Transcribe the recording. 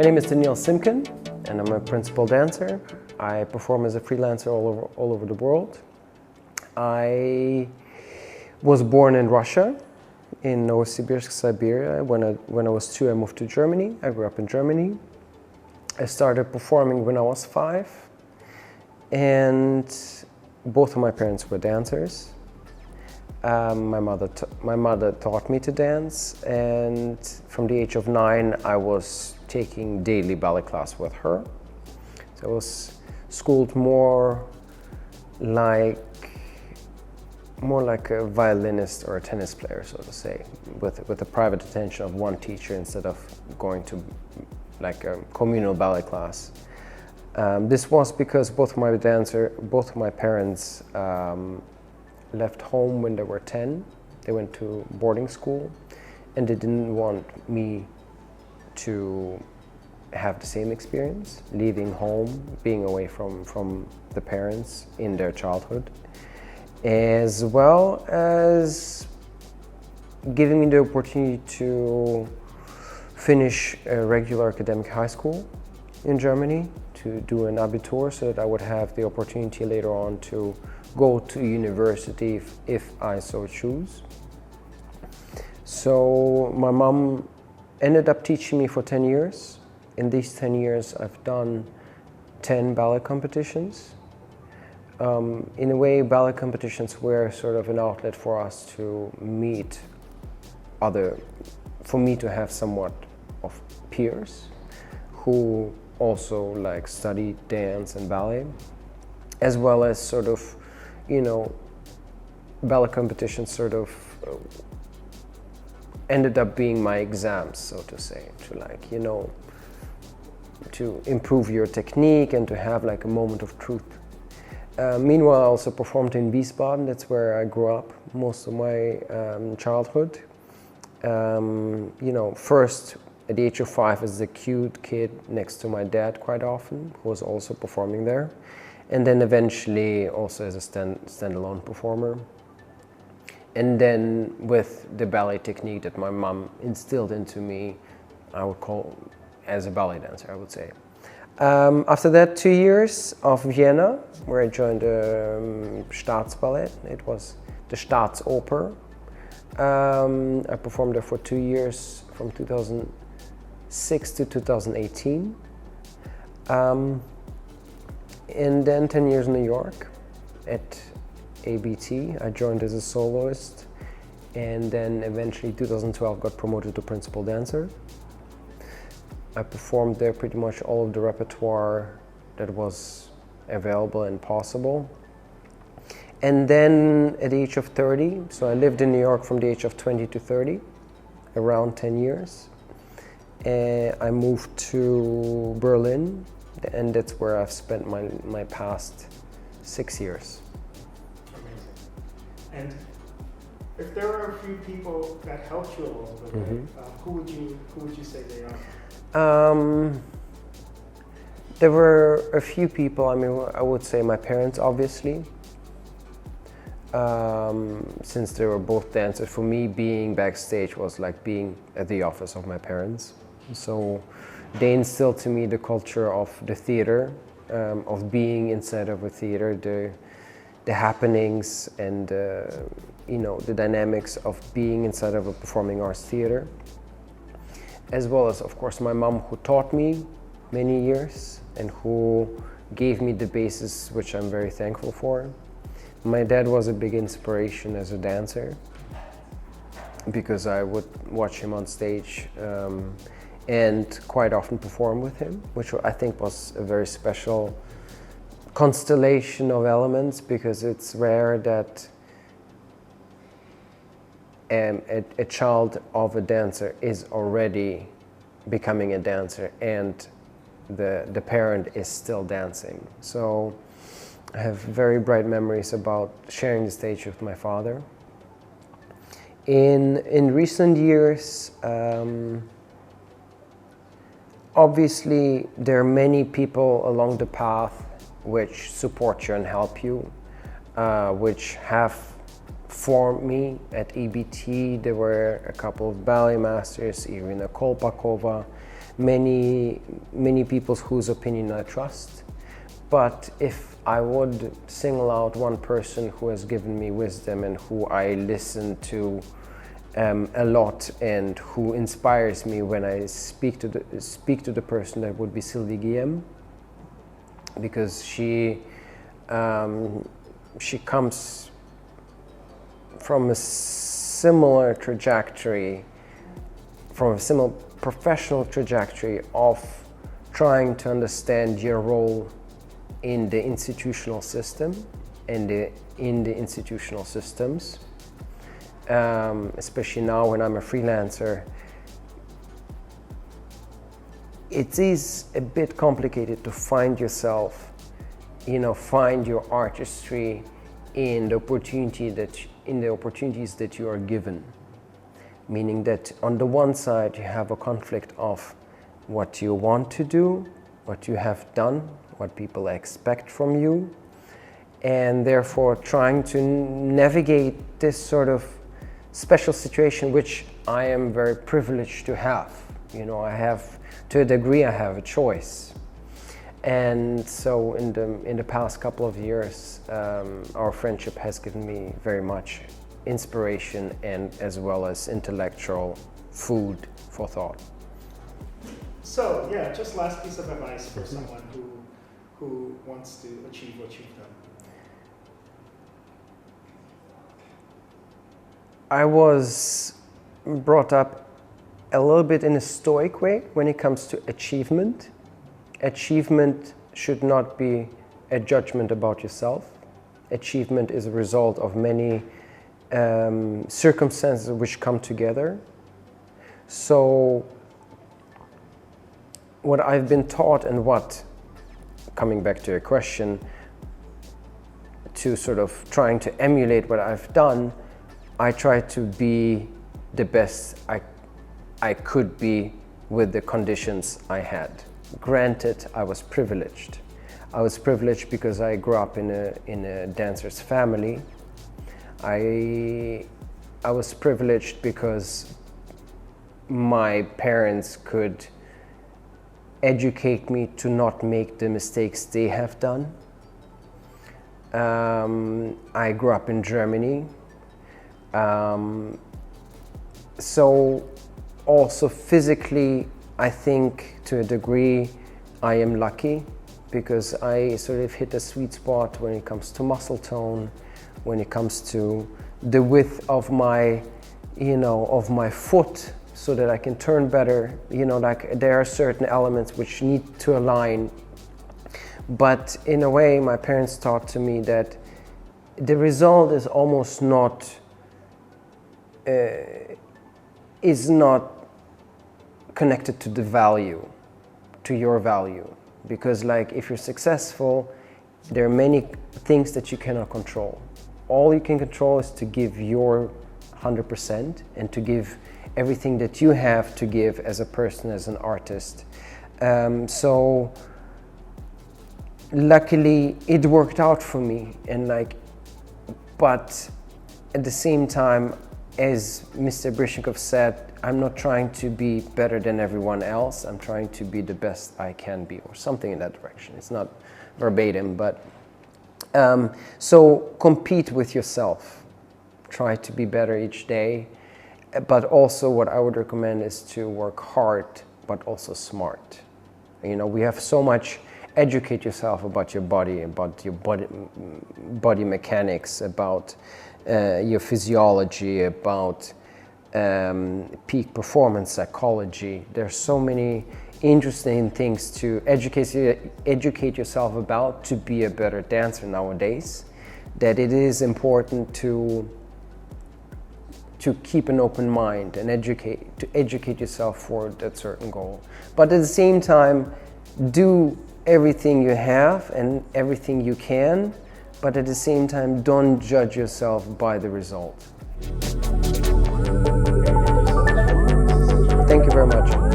My name is Daniil Simkin, and I'm a principal dancer. I perform as a freelancer all over the world. I was born in Russia, in Novosibirsk, Siberia. When I was 2, I moved to Germany. I grew up in Germany. I started performing when I was 5, and both of my parents were dancers. My mother taught me to dance, and from the age of 9, I was taking daily ballet class with her. So I was schooled more like a violinist or a tennis player, so to say, with the private attention of one teacher instead of going to like a communal ballet class. This was because both of my parents left home when they were 10. They went to boarding school, and they didn't want me to have the same experience, leaving home, being away from the parents in their childhood, as well as giving me the opportunity to finish a regular academic high school in Germany, to do an Abitur, so that I would have the opportunity later on to go to university if I so choose. So my mom ended up teaching me for 10 years. In these 10 years, I've done 10 ballet competitions. In a way, ballet competitions were sort of an outlet for us to meet for me to have somewhat of peers who also like studied dance and ballet, as well as sort of, ballet competitions sort of ended up being my exams, so to say, to improve your technique and to have like a moment of truth. Meanwhile, I also performed in Wiesbaden. That's where I grew up most of my childhood. First at the age of 5 as the cute kid next to my dad quite often, who was also performing there. And then eventually also as a standalone performer. And then with the ballet technique that my mom instilled into me, I would call as a ballet dancer, I would say. After that, 2 years of Vienna, where I joined the Staatsballet. It was the Staatsoper. I performed there for 2 years, from 2006 to 2018. And then 10 years in New York at ABT. I joined as a soloist, and then eventually 2012 got promoted to principal dancer. I performed there pretty much all of the repertoire that was available and possible. And then at the age of 30, so I lived in New York from the age of 20 to 30, around 10 years. I moved to Berlin, and that's where I've spent my past 6 years. Amazing. And if there are a few people that helped you along the way, who would you say they are? There were a few people. I would say my parents, obviously, since they were both dancers. For me, being backstage was like being at the office of my parents. So they instilled to me the culture of the theater, of being inside of a theater, the happenings and the dynamics of being inside of a performing arts theater. As well as, of course, my mom, who taught me many years and who gave me the basis, which I'm very thankful for. My dad was a big inspiration as a dancer, because I would watch him on stage and quite often perform with him, which I think was a very special constellation of elements, because it's rare that a child of a dancer is already becoming a dancer and the parent is still dancing. So I have very bright memories about sharing the stage with my father. In recent years, obviously there are many people along the path which support you and help you, which have formed me at EBT. There were a couple of ballet masters, Irina Kolpakova, many people whose opinion I trust. But if I would single out one person who has given me wisdom and who I listen to a lot and who inspires me when I speak to the person, that would be Sylvie Guillem, because she comes from a similar trajectory, from a similar professional trajectory of trying to understand your role in the institutional system and in the institutional systems. Especially now when I'm a freelancer, it is a bit complicated to find yourself, find your artistry in the opportunities that you are given. Meaning that on the one side you have a conflict of what you want to do, what you have done, what people expect from you, and therefore trying to navigate this sort of special situation, which I am very privileged to have. I have, to a degree, I have a choice. And so in the past couple of years, our friendship has given me very much inspiration and as well as intellectual food for thought. So yeah, just last piece of advice for someone who wants to achieve what you've done. I was brought up a little bit in a stoic way when it comes to achievement. Achievement should not be a judgment about yourself. Achievement is a result of many circumstances which come together. So what I've been taught and coming back to your question, to sort of trying to emulate what I've done, I try to be the best I could be with the conditions I had. Granted, I was privileged. I was privileged because I grew up in a dancer's family. I was privileged because my parents could educate me to not make the mistakes they have done. I grew up in Germany. So also physically, I think to a degree I am lucky, because I sort of hit a sweet spot when it comes to muscle tone, when it comes to the width of my foot, so that I can turn better. Like there are certain elements which need to align. But in a way, my parents taught to me that the result is almost not connected to the value, to your value. Because like if you're successful, there are many things that you cannot control. All you can control is to give your 100% and to give everything that you have to give as a person, as an artist. So luckily it worked out for me, but at the same time, as Mr. Brishnikov said, I'm not trying to be better than everyone else. I'm trying to be the best I can be, or something in that direction. It's not verbatim, but so compete with yourself. Try to be better each day. But also what I would recommend is to work hard, but also smart. We have so much, educate yourself about your body mechanics, about your physiology, about peak performance psychology. There's so many interesting things to educate yourself about to be a better dancer nowadays, that it is important to keep an open mind and educate yourself for that certain goal. But at the same time, do everything you have and everything you can, but at the same time, don't judge yourself by the result. Thank you very much.